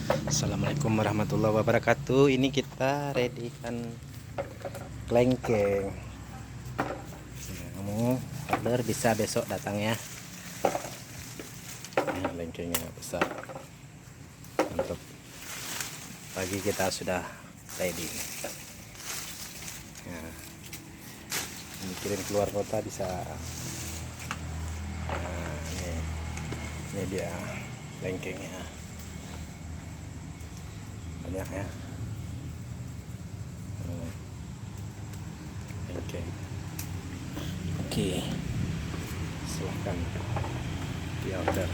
Assalamualaikum warahmatullahi wabarakatuh. Ini kita ready kan kelengkeng. Kamu order bisa besok datang ya. Ini kelengkengnya besar. Mantap. Pagi kita sudah ready. Nah, ini kirim keluar kota bisa. Nah, ini dia kelengkengnya. Banyak ya. Oke, silahkan di order.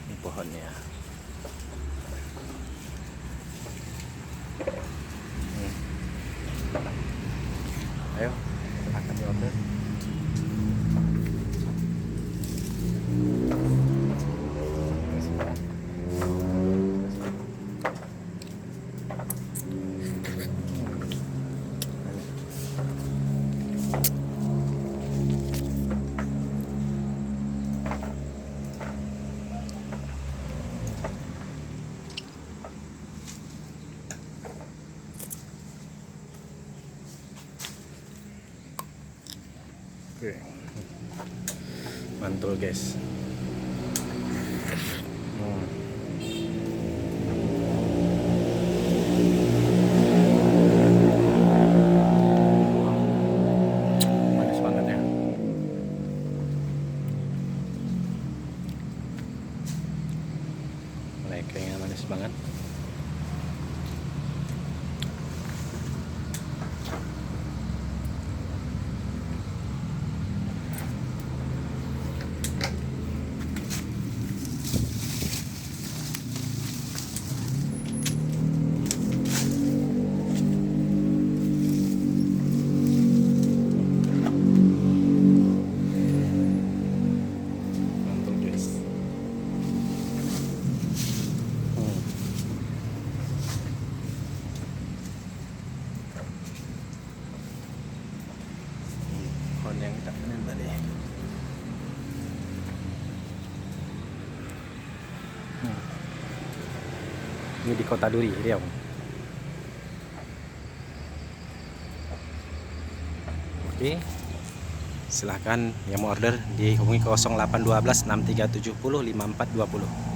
Ini pohonnya. Ayo, silahkan di order. Oke. Mantul guys. Manis banget ya. Kelengkengnya manis banget. Mantul guys. Pohon yang kita panen tadi. Ini di Kota Duri, Riau. Oke, silahkan yang mau order dihubungi 0812 6370 5420.